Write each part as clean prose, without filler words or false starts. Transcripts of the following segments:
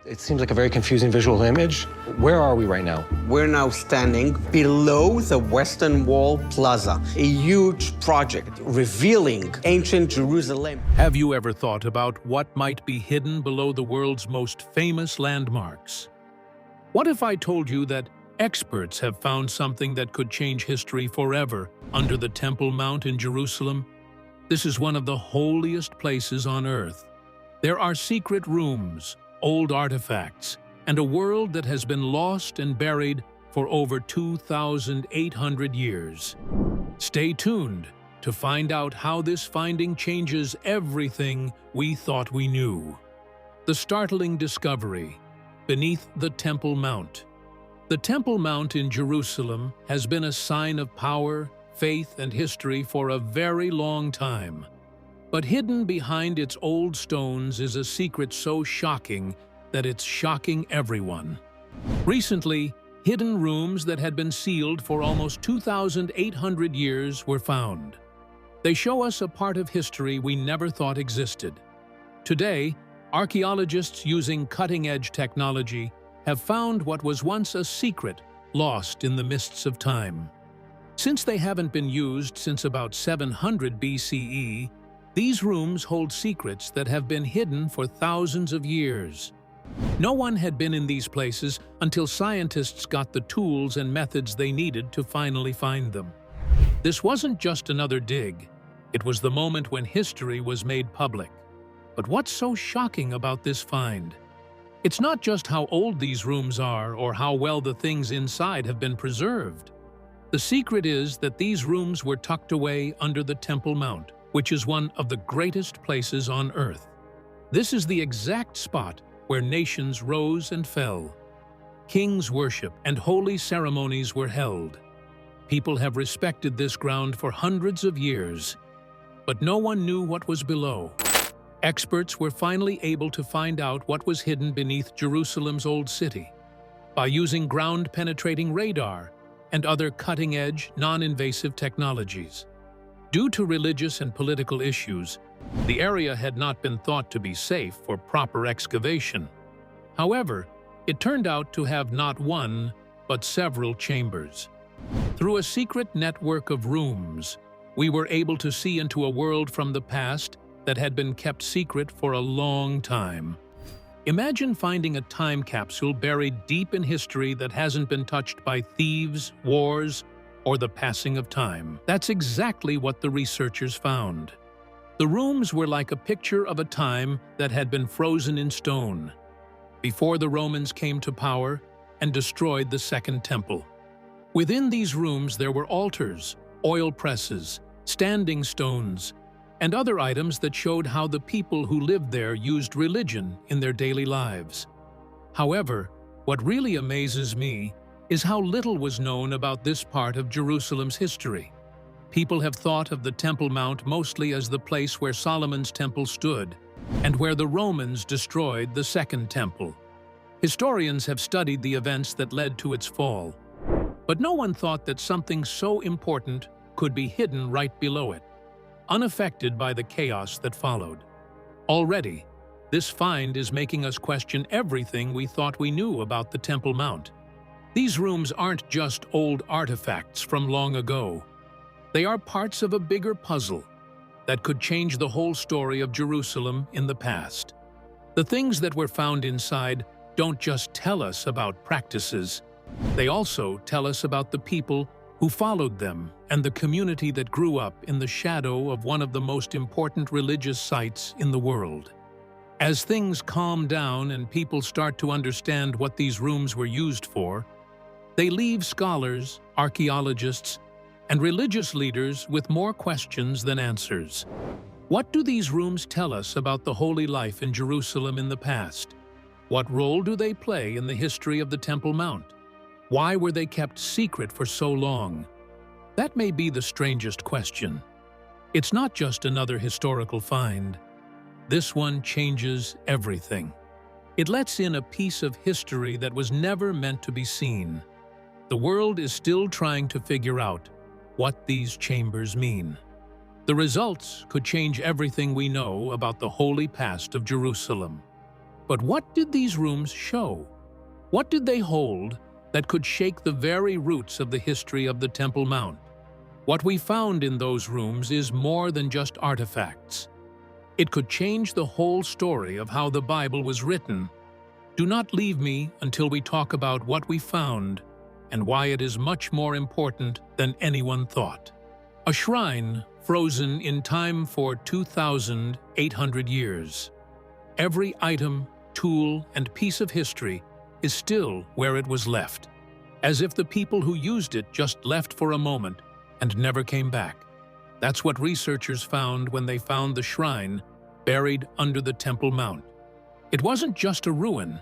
It seems like a very confusing visual image. Where are we right now? We're now standing below the Western Wall Plaza, a huge project revealing ancient Jerusalem. Have you ever thought about what might be hidden below the world's most famous landmarks? What if I told you that experts have found something that could change history forever under the Temple Mount in Jerusalem? This is one of the holiest places on earth. There are secret rooms, old artifacts, and a world that has been lost and buried for over 2,800 years. Stay tuned to find out how this finding changes everything we thought we knew. The startling discovery beneath the Temple Mount. The Temple Mount in Jerusalem has been a sign of power, faith, and history for a very long time. But hidden behind its old stones is a secret so shocking that it's shocking everyone. Recently, hidden rooms that had been sealed for almost 2,800 years were found. They show us a part of history we never thought existed. Today, archaeologists using cutting-edge technology have found what was once a secret lost in the mists of time. Since they haven't been used since about 700 BCE, these rooms hold secrets that have been hidden for thousands of years. No one had been in these places until scientists got the tools and methods they needed to finally find them. This wasn't just another dig. It was the moment when history was made public. But what's so shocking about this find? It's not just how old these rooms are or how well the things inside have been preserved. The secret is that these rooms were tucked away under the Temple Mount, which is one of the greatest places on earth. This is the exact spot where nations rose and fell. Kings' worship and holy ceremonies were held. People have respected this ground for hundreds of years, but no one knew what was below. Experts were finally able to find out what was hidden beneath Jerusalem's old city by using ground-penetrating radar and other cutting-edge, non-invasive technologies. Due to religious and political issues, the area had not been thought to be safe for proper excavation. However, it turned out to have not one, but several chambers. Through a secret network of rooms, we were able to see into a world from the past that had been kept secret for a long time. Imagine finding a time capsule buried deep in history that hasn't been touched by thieves, wars, or the passing of time. That's exactly what the researchers found. The rooms were like a picture of a time that had been frozen in stone, before the Romans came to power and destroyed the Second Temple. Within these rooms there were altars, oil presses, standing stones, and other items that showed how the people who lived there used religion in their daily lives. However, what really amazes me is how little was known about this part of Jerusalem's history. People have thought of the Temple Mount mostly as the place where Solomon's temple stood and where the Romans destroyed the Second Temple. Historians have studied the events that led to its fall, but no one thought that something so important could be hidden right below it, unaffected by the chaos that followed. Already, this find is making us question everything we thought we knew about the Temple Mount. These rooms aren't just old artifacts from long ago. They are parts of a bigger puzzle that could change the whole story of Jerusalem in the past. The things that were found inside don't just tell us about practices. They also tell us about the people who followed them and the community that grew up in the shadow of one of the most important religious sites in the world. As things calm down and people start to understand what these rooms were used for, they leave scholars, archaeologists, and religious leaders with more questions than answers. What do these rooms tell us about the holy life in Jerusalem in the past? What role do they play in the history of the Temple Mount? Why were they kept secret for so long? That may be the strangest question. It's not just another historical find. This one changes everything. It lets in a piece of history that was never meant to be seen. The world is still trying to figure out what these chambers mean. The results could change everything we know about the holy past of Jerusalem. But what did these rooms show? What did they hold that could shake the very roots of the history of the Temple Mount? What we found in those rooms is more than just artifacts. It could change the whole story of how the Bible was written. Do not leave me until we talk about what we found and why it is much more important than anyone thought. A shrine frozen in time for 2,800 years. Every item, tool, and piece of history is still where it was left, as if the people who used it just left for a moment and never came back. That's what researchers found when they found the shrine buried under the Temple Mount. It wasn't just a ruin.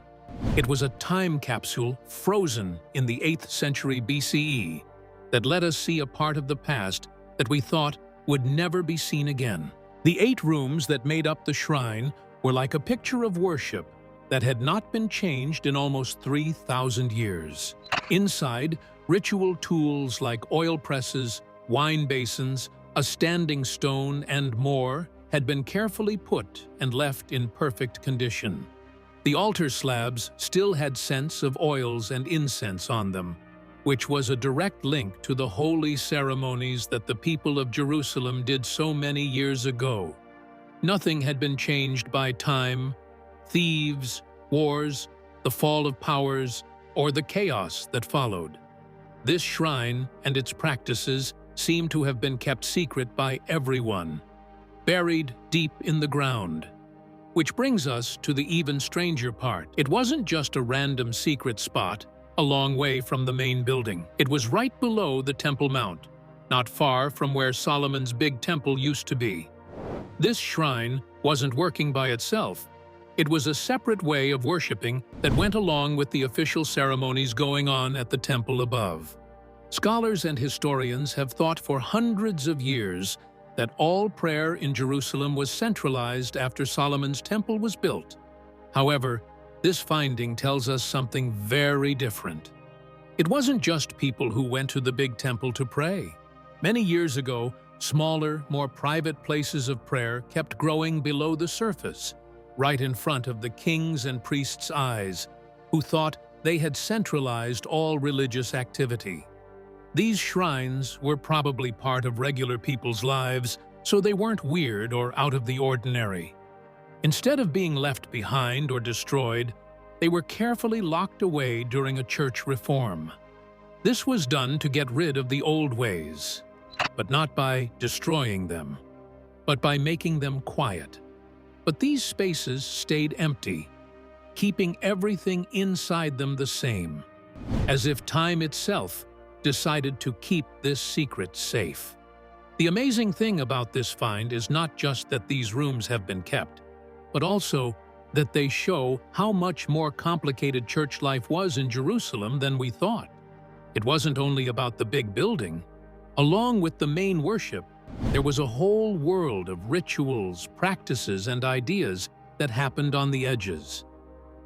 It was a time capsule frozen in the 8th century BCE that let us see a part of the past that we thought would never be seen again. The 8 rooms that made up the shrine were like a picture of worship that had not been changed in almost 3,000 years. Inside, ritual tools like oil presses, wine basins, a standing stone, and more had been carefully put and left in perfect condition. The altar slabs still had scents of oils and incense on them, which was a direct link to the holy ceremonies that the people of Jerusalem did so many years ago. Nothing had been changed by time, thieves, wars, the fall of powers, or the chaos that followed. This shrine and its practices seem to have been kept secret by everyone, buried deep in the ground. Which brings us to the even stranger part. It wasn't just a random secret spot a long way from the main building. It was right below the Temple Mount, not far from where Solomon's big temple used to be. This shrine wasn't working by itself. It was a separate way of worshiping that went along with the official ceremonies going on at the temple above. Scholars and historians have thought for hundreds of years that all prayer in Jerusalem was centralized after Solomon's temple was built. However, this finding tells us something very different. It wasn't just people who went to the big temple to pray. Many years ago, smaller, more private places of prayer kept growing below the surface, right in front of the kings' and priests' eyes, who thought they had centralized all religious activity. These shrines were probably part of regular people's lives, so they weren't weird or out of the ordinary. Instead of being left behind or destroyed, they were carefully locked away during a church reform. This was done to get rid of the old ways, but not by destroying them, but by making them quiet. But these spaces stayed empty, keeping everything inside them the same, as if time itself decided to keep this secret safe. The amazing thing about this find is not just that these rooms have been kept, but also that they show how much more complicated church life was in Jerusalem than we thought. It wasn't only about the big building. Along with the main worship, there was a whole world of rituals, practices, and ideas that happened on the edges.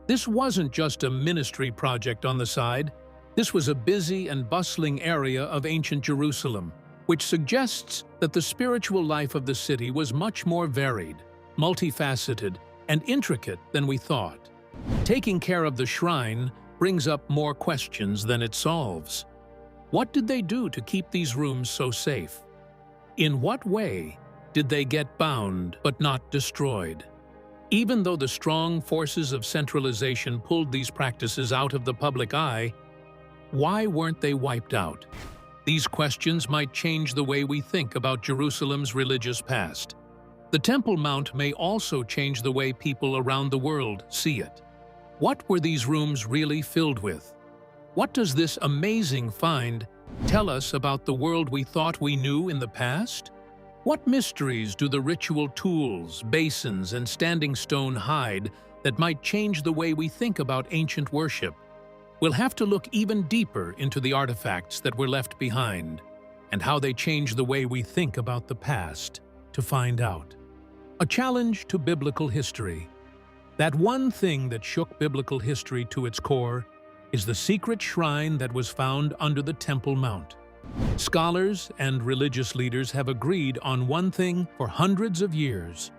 This wasn't just a ministry project on the side. This was a busy and bustling area of ancient Jerusalem, which suggests that the spiritual life of the city was much more varied, multifaceted, and intricate than we thought. Taking care of the shrine brings up more questions than it solves. What did they do to keep these rooms so safe? In what way did they get bound but not destroyed? Even though the strong forces of centralization pulled these practices out of the public eye, why weren't they wiped out? These questions might change the way we think about Jerusalem's religious past. The Temple Mount may also change the way people around the world see it. What were these rooms really filled with? What does this amazing find tell us about the world we thought we knew in the past? What mysteries do the ritual tools, basins, and standing stone hide that might change the way we think about ancient worship? We'll have to look even deeper into the artifacts that were left behind and how they change the way we think about the past to find out. A challenge to biblical history. That one thing that shook biblical history to its core is the secret shrine that was found under the Temple Mount. Scholars and religious leaders have agreed on one thing for hundreds of years.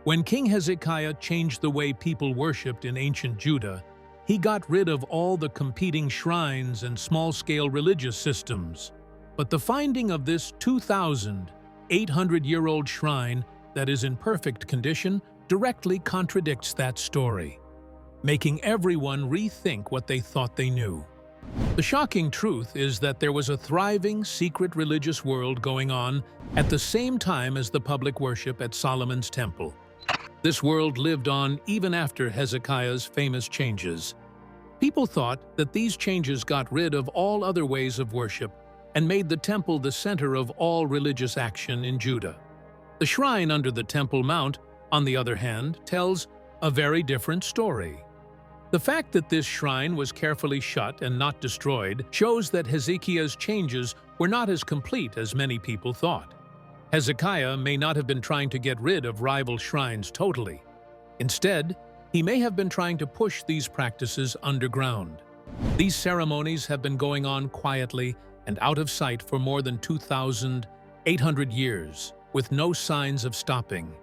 When King Hezekiah changed the way people worshipped in ancient Judah, he got rid of all the competing shrines and small-scale religious systems. But the finding of this 2,800-year-old shrine that is in perfect condition directly contradicts that story, making everyone rethink what they thought they knew. The shocking truth is that there was a thriving, secret religious world going on at the same time as the public worship at Solomon's temple. This world lived on even after Hezekiah's famous changes. People thought that these changes got rid of all other ways of worship and made the temple the center of all religious action in Judah. The shrine under the Temple Mount, on the other hand, tells a very different story. The fact that this shrine was carefully shut and not destroyed shows that Hezekiah's changes were not as complete as many people thought. Hezekiah may not have been trying to get rid of rival shrines totally. Instead, he may have been trying to push these practices underground. These ceremonies have been going on quietly and out of sight for more than 2,800 years, with no signs of stopping.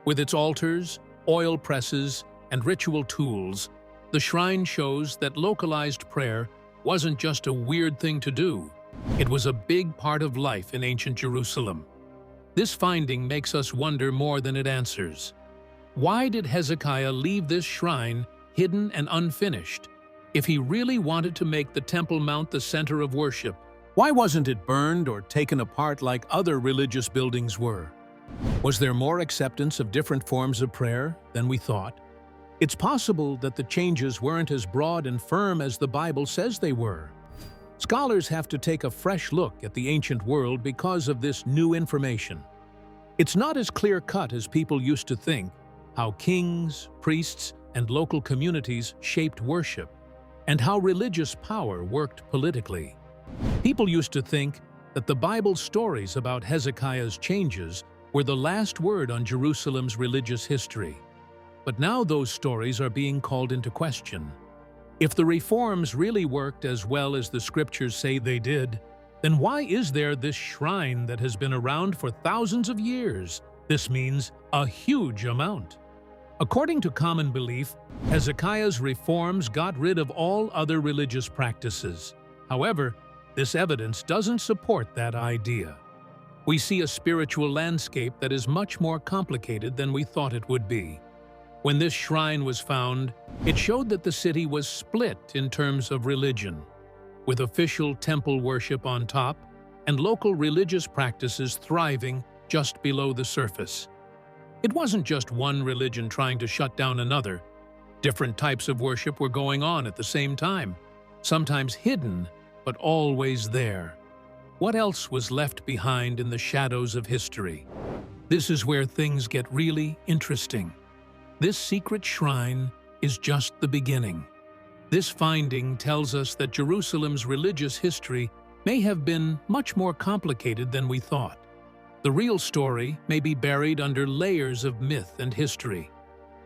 With its altars, oil presses, and ritual tools, the shrine shows that localized prayer wasn't just a weird thing to do. It was a big part of life in ancient Jerusalem. This finding makes us wonder more than it answers. Why did Hezekiah leave this shrine hidden and unfinished? If he really wanted to make the Temple Mount the center of worship, why wasn't it burned or taken apart like other religious buildings were? Was there more acceptance of different forms of prayer than we thought? It's possible that the changes weren't as broad and firm as the Bible says they were. Scholars have to take a fresh look at the ancient world because of this new information. It's not as clear-cut as people used to think how kings, priests, and local communities shaped worship, and how religious power worked politically. People used to think that the Bible's stories about Hezekiah's changes were the last word on Jerusalem's religious history. But now those stories are being called into question. If the reforms really worked as well as the scriptures say they did, then why is there this shrine that has been around for thousands of years? This means a huge amount. According to common belief, Hezekiah's reforms got rid of all other religious practices. However, this evidence doesn't support that idea. We see a spiritual landscape that is much more complicated than we thought it would be. When this shrine was found, it showed that the city was split in terms of religion, with official temple worship on top and local religious practices thriving just below the surface. It wasn't just one religion trying to shut down another. Different types of worship were going on at the same time, sometimes hidden, but always there. What else was left behind in the shadows of history? This is where things get really interesting. This secret shrine is just the beginning. This finding tells us that Jerusalem's religious history may have been much more complicated than we thought. The real story may be buried under layers of myth and history.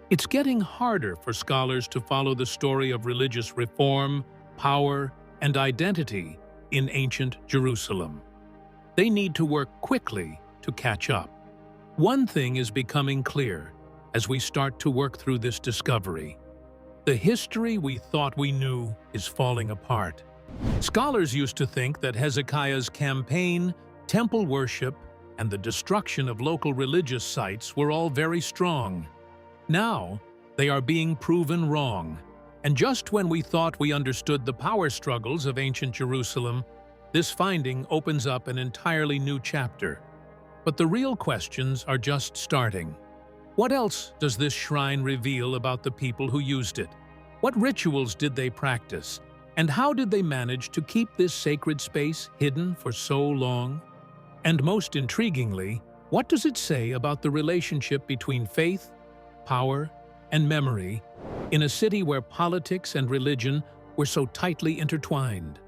It's getting harder for scholars to follow the story of religious reform, power, and identity in ancient Jerusalem. They need to work quickly to catch up. One thing is becoming clear as we start to work through this discovery. The history we thought we knew is falling apart. Scholars used to think that Hezekiah's campaign, temple worship, and the destruction of local religious sites were all very strong. Now, they are being proven wrong. And just when we thought we understood the power struggles of ancient Jerusalem, this finding opens up an entirely new chapter. But the real questions are just starting. What else does this shrine reveal about the people who used it? What rituals did they practice? And how did they manage to keep this sacred space hidden for so long? And most intriguingly, what does it say about the relationship between faith, power, and memory in a city where politics and religion were so tightly intertwined?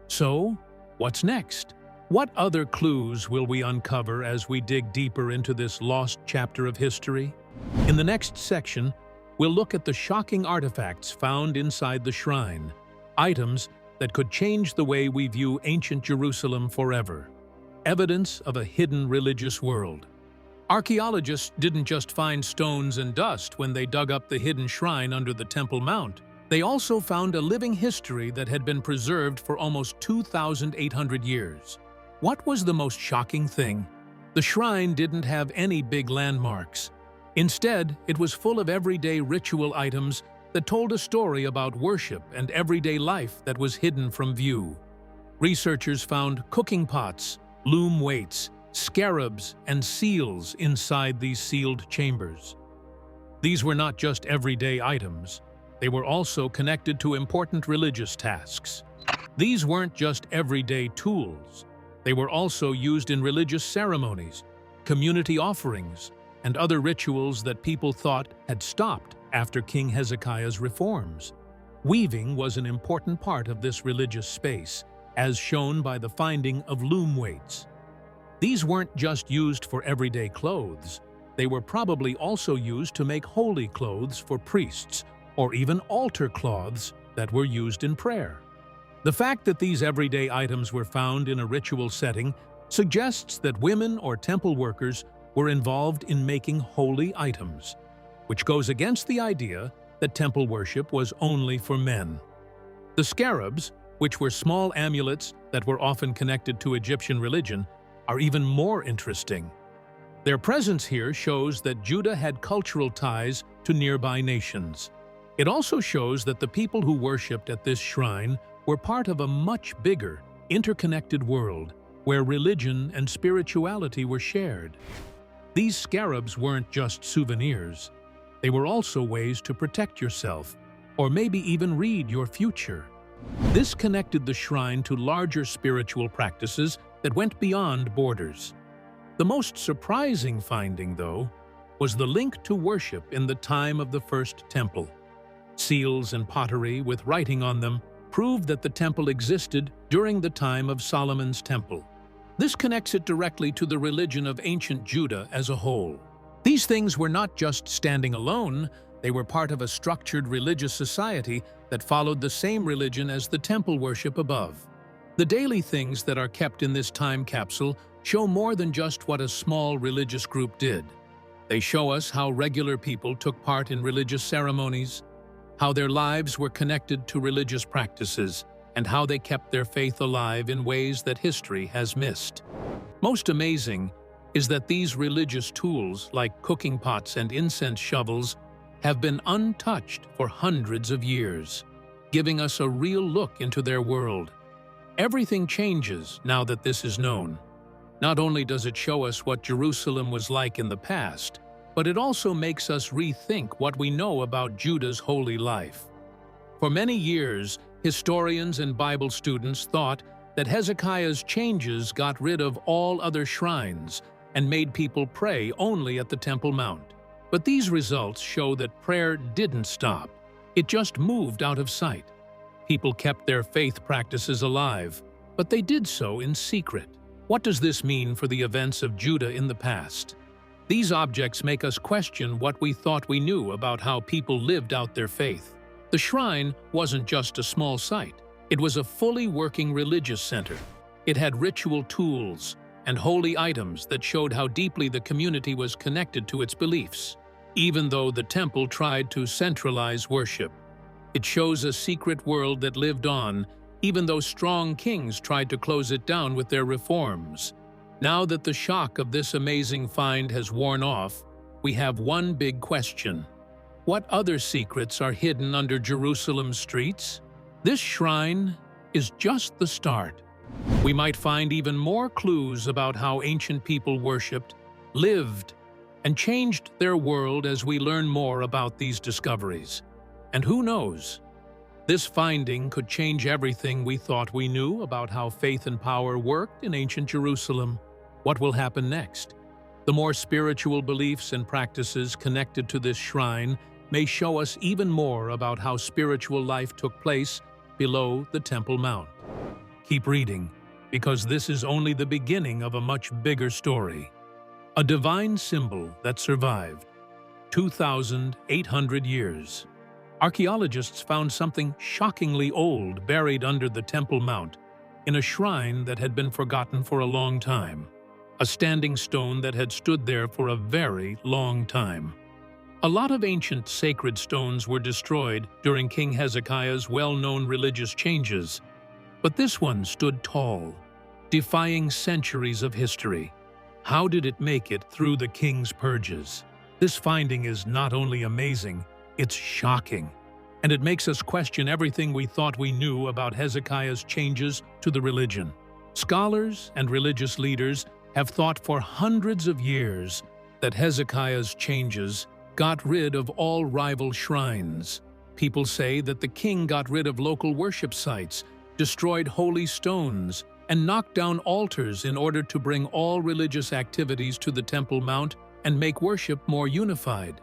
So, what's next? What other clues will we uncover as we dig deeper into this lost chapter of history? In the next section, we'll look at the shocking artifacts found inside the shrine, items that could change the way we view ancient Jerusalem forever, evidence of a hidden religious world. Archaeologists didn't just find stones and dust when they dug up the hidden shrine under the Temple Mount. They also found a living history that had been preserved for almost 2,800 years. What was the most shocking thing? The shrine didn't have any big landmarks. Instead, it was full of everyday ritual items that told a story about worship and everyday life that was hidden from view. Researchers found cooking pots, loom weights, scarabs, and seals inside these sealed chambers. These were not just everyday items. They were also connected to important religious tasks. These weren't just everyday tools. They were also used in religious ceremonies, community offerings, and other rituals that people thought had stopped after King Hezekiah's reforms. Weaving was an important part of this religious space, as shown by the finding of loom weights. These weren't just used for everyday clothes. They were probably also used to make holy clothes for priests, or even altar cloths that were used in prayer. The fact that these everyday items were found in a ritual setting suggests that women or temple workers were involved in making holy items, which goes against the idea that temple worship was only for men. The scarabs, which were small amulets that were often connected to Egyptian religion, are even more interesting. Their presence here shows that Judah had cultural ties to nearby nations. It also shows that the people who worshipped at this shrine were part of a much bigger, interconnected world where religion and spirituality were shared. These scarabs weren't just souvenirs. They were also ways to protect yourself, or maybe even read your future. This connected the shrine to larger spiritual practices that went beyond borders. The most surprising finding, though, was the link to worship in the time of the First Temple. Seals and pottery with writing on them proved that the temple existed during the time of Solomon's temple. This connects it directly to the religion of ancient Judah as a whole. These things were not just standing alone, they were part of a structured religious society that followed the same religion as the temple worship above. The daily things that are kept in this time capsule show more than just what a small religious group did. They show us how regular people took part in religious ceremonies, how their lives were connected to religious practices, and how they kept their faith alive in ways that history has missed. Most amazing is that these religious tools, like cooking pots and incense shovels, have been untouched for hundreds of years, giving us a real look into their world. Everything changes now that this is known. Not only does it show us what Jerusalem was like in the past, but it also makes us rethink what we know about Judah's holy life. For many years, historians and Bible students thought that Hezekiah's changes got rid of all other shrines and made people pray only at the Temple Mount. But these results show that prayer didn't stop. It just moved out of sight. People kept their faith practices alive, but they did so in secret. What does this mean for the events of Judah in the past? These objects make us question what we thought we knew about how people lived out their faith. The shrine wasn't just a small site. It was a fully working religious center. It had ritual tools and holy items that showed how deeply the community was connected to its beliefs. Even though the temple tried to centralize worship, it shows a secret world that lived on, even though strong kings tried to close it down with their reforms. Now that the shock of this amazing find has worn off, we have one big question. What other secrets are hidden under Jerusalem's streets? This shrine is just the start. We might find even more clues about how ancient people worshipped, lived, and changed their world as we learn more about these discoveries. And who knows? This finding could change everything we thought we knew about how faith and power worked in ancient Jerusalem. What will happen next? The more spiritual beliefs and practices connected to this shrine may show us even more about how spiritual life took place below the Temple Mount. Keep reading, because this is only the beginning of a much bigger story. A divine symbol that survived 2,800 years. Archaeologists found something shockingly old buried under the Temple Mount in a shrine that had been forgotten for a long time. a standing stone that had stood there for a very long time. A lot of ancient sacred stones were destroyed during King Hezekiah's well-known religious changes, but this one stood tall, defying centuries of history. How did it make it through the king's purges? This finding is not only amazing, it's shocking, and it makes us question everything we thought we knew about Hezekiah's changes to the religion. Scholars and religious leaders have thought for hundreds of years that Hezekiah's changes got rid of all rival shrines. People say that the king got rid of local worship sites, destroyed holy stones, and knocked down altars in order to bring all religious activities to the Temple Mount and make worship more unified.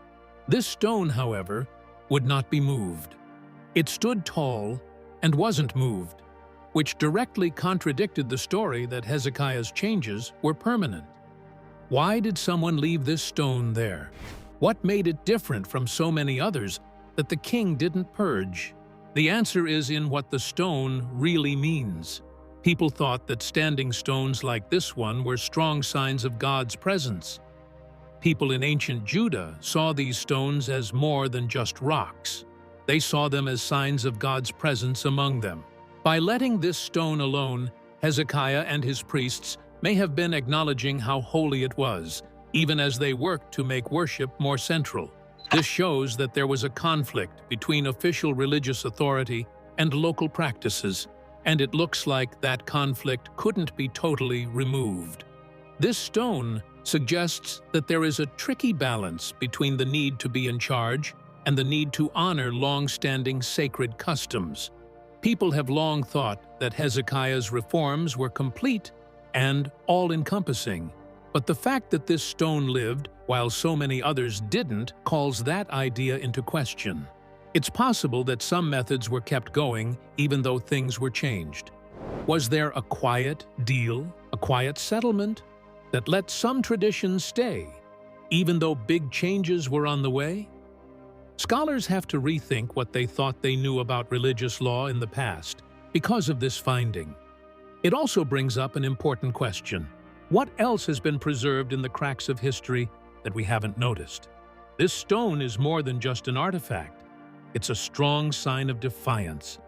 This stone, however, would not be moved. It stood tall and wasn't moved, which directly contradicted the story that Hezekiah's changes were permanent. Why did someone leave this stone there? What made it different from so many others that the king didn't purge? The answer is in what the stone really means. People thought that standing stones like this one were strong signs of God's presence. People in ancient Judah saw these stones as more than just rocks. They saw them as signs of God's presence among them. By letting this stone alone, Hezekiah and his priests may have been acknowledging how holy it was, even as they worked to make worship more central. This shows that there was a conflict between official religious authority and local practices, and it looks like that conflict couldn't be totally removed. This stone suggests that there is a tricky balance between the need to be in charge and the need to honor long-standing sacred customs. People have long thought that Hezekiah's reforms were complete and all-encompassing, but the fact that this stone lived while so many others didn't calls that idea into question. It's possible that some methods were kept going even though things were changed. Was there a quiet deal, a quiet settlement, that let some traditions stay, even though big changes were on the way? Scholars have to rethink what they thought they knew about religious law in the past because of this finding. It also brings up an important question. What else has been preserved in the cracks of history that we haven't noticed? This stone is more than just an artifact. It's a strong sign of defiance.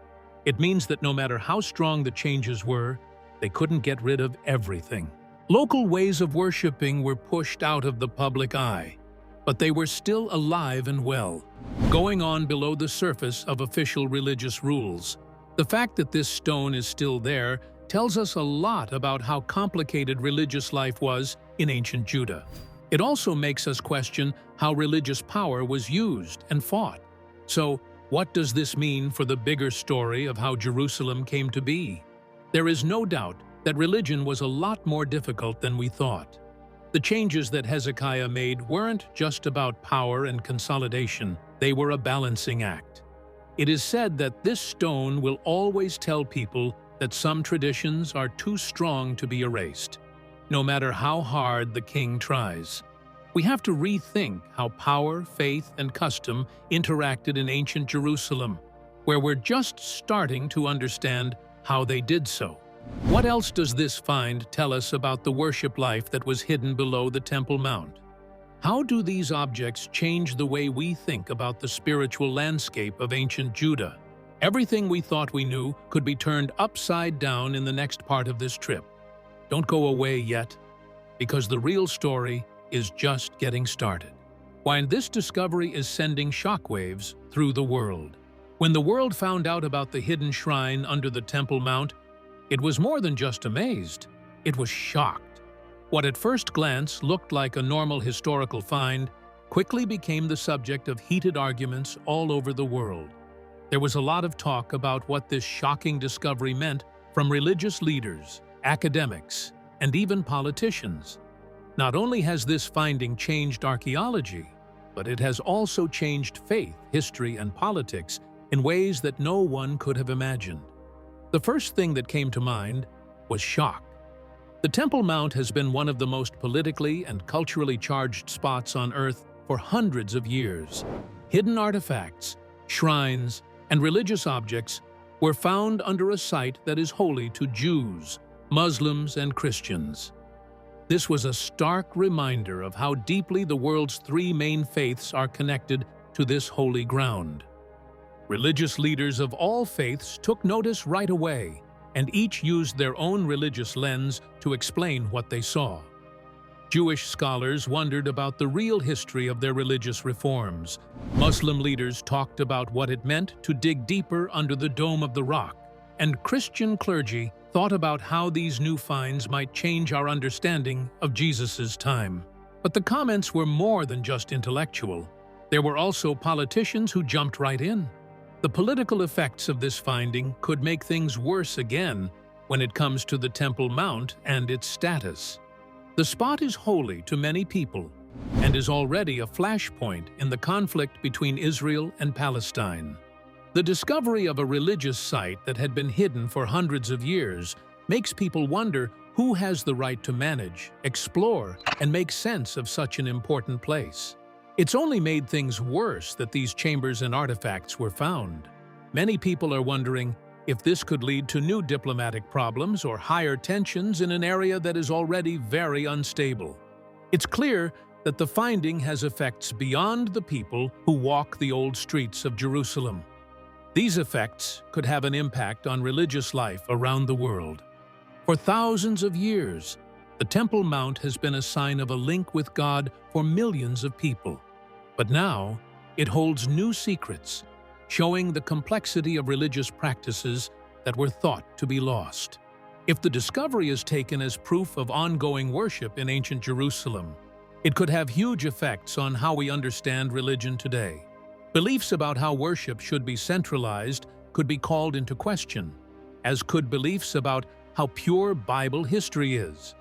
It means that no matter how strong the changes were, they couldn't get rid of everything. Local ways of worshiping were pushed out of the public eye, but they were still alive and well, going on below the surface of official religious rules. The fact that this stone is still there tells us a lot about how complicated religious life was in ancient Judah. It also makes us question how religious power was used and fought. So, what does this mean for the bigger story of how Jerusalem came to be? There is no doubt that religion was a lot more difficult than we thought. The changes that Hezekiah made weren't just about power and consolidation, they were a balancing act. It is said that this stone will always tell people that some traditions are too strong to be erased, no matter how hard the king tries. We have to rethink how power, faith, and custom interacted in ancient Jerusalem, where we're just starting to understand how they did so. What else does this find tell us about the worship life that was hidden below the Temple Mount? How do these objects change the way we think about the spiritual landscape of ancient Judah? Everything we thought we knew could be turned upside down in the next part of this trip. Don't go away yet, because the real story is just getting started. While this discovery is sending shockwaves through the world. When the world found out about the hidden shrine under the Temple Mount, it was more than just amazed, it was shocked. What at first glance looked like a normal historical find quickly became the subject of heated arguments all over the world. There was a lot of talk about what this shocking discovery meant from religious leaders, academics, and even politicians. Not only has this finding changed archaeology, but it has also changed faith, history, and politics in ways that no one could have imagined. The first thing that came to mind was shock. The Temple Mount has been one of the most politically and culturally charged spots on Earth for hundreds of years. Hidden artifacts, shrines, and religious objects were found under a site that is holy to Jews, Muslims, and Christians. This was a stark reminder of how deeply the world's three main faiths are connected to this holy ground. Religious leaders of all faiths took notice right away, and each used their own religious lens to explain what they saw. Jewish scholars wondered about the real history of their religious reforms. Muslim leaders talked about what it meant to dig deeper under the dome of the rock, and Christian clergy thought about how these new finds might change our understanding of Jesus' time. But the comments were more than just intellectual. There were also politicians who jumped right in. The political effects of this finding could make things worse again when it comes to the Temple Mount and its status. The spot is holy to many people and is already a flashpoint in the conflict between Israel and Palestine. The discovery of a religious site that had been hidden for hundreds of years makes people wonder who has the right to manage, explore, and make sense of such an important place. It's only made things worse that these chambers and artifacts were found. Many people are wondering if this could lead to new diplomatic problems or higher tensions in an area that is already very unstable. It's clear that the finding has effects beyond the people who walk the old streets of Jerusalem. These effects could have an impact on religious life around the world. For thousands of years, the Temple Mount has been a sign of a link with God for millions of people. But now, it holds new secrets, showing the complexity of religious practices that were thought to be lost. If the discovery is taken as proof of ongoing worship in ancient Jerusalem, it could have huge effects on how we understand religion today. Beliefs about how worship should be centralized could be called into question, as could beliefs about how pure Bible history is.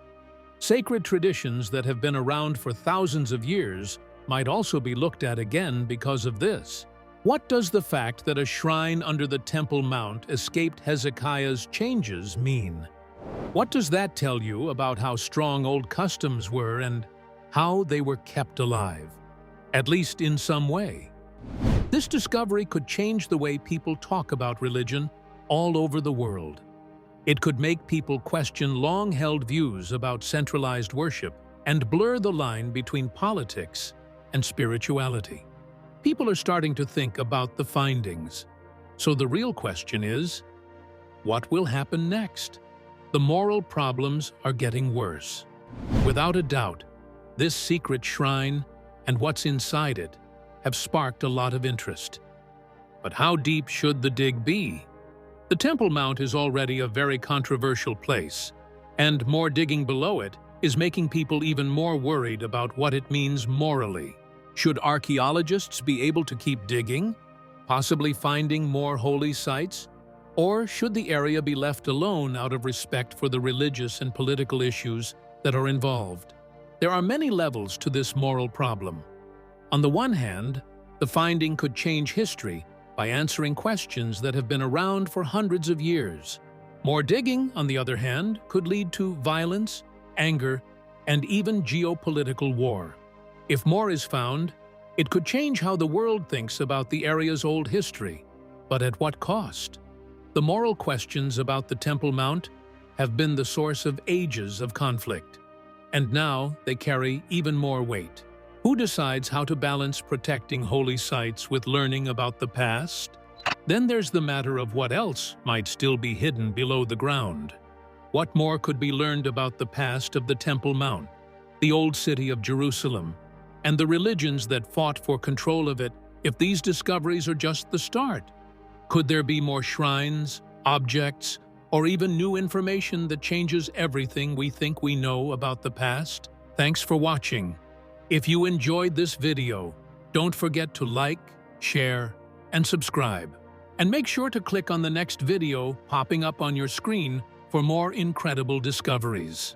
Sacred traditions that have been around for thousands of years might also be looked at again because of this. What does the fact that a shrine under the Temple Mount escaped Hezekiah's changes mean? What does that tell you about how strong old customs were and how they were kept alive, at least in some way? This discovery could change the way people talk about religion all over the world. It could make people question long-held views about centralized worship and blur the line between politics and spirituality. People are starting to think about the findings. So the real question is, what will happen next? The moral problems are getting worse. Without a doubt, this secret shrine and what's inside it have sparked a lot of interest. But how deep should the dig be? The Temple Mount is already a very controversial place, and more digging below it is making people even more worried about what it means morally. Should archaeologists be able to keep digging, possibly finding more holy sites? Or should the area be left alone out of respect for the religious and political issues that are involved? There are many levels to this moral problem. On the one hand, the finding could change history by answering questions that have been around for hundreds of years. More digging, on the other hand, could lead to violence, anger, and even geopolitical war. If more is found, it could change how the world thinks about the area's old history, but at what cost? The moral questions about the Temple Mount have been the source of ages of conflict, and now they carry even more weight. Who decides how to balance protecting holy sites with learning about the past? Then there's the matter of what else might still be hidden below the ground. What more could be learned about the past of the Temple Mount, the old city of Jerusalem, and the religions that fought for control of it if these discoveries are just the start? Could there be more shrines, objects, or even new information that changes everything we think we know about the past? Thanks for watching. If you enjoyed this video, don't forget to like, share, and subscribe. And make sure to click on the next video popping up on your screen for more incredible discoveries.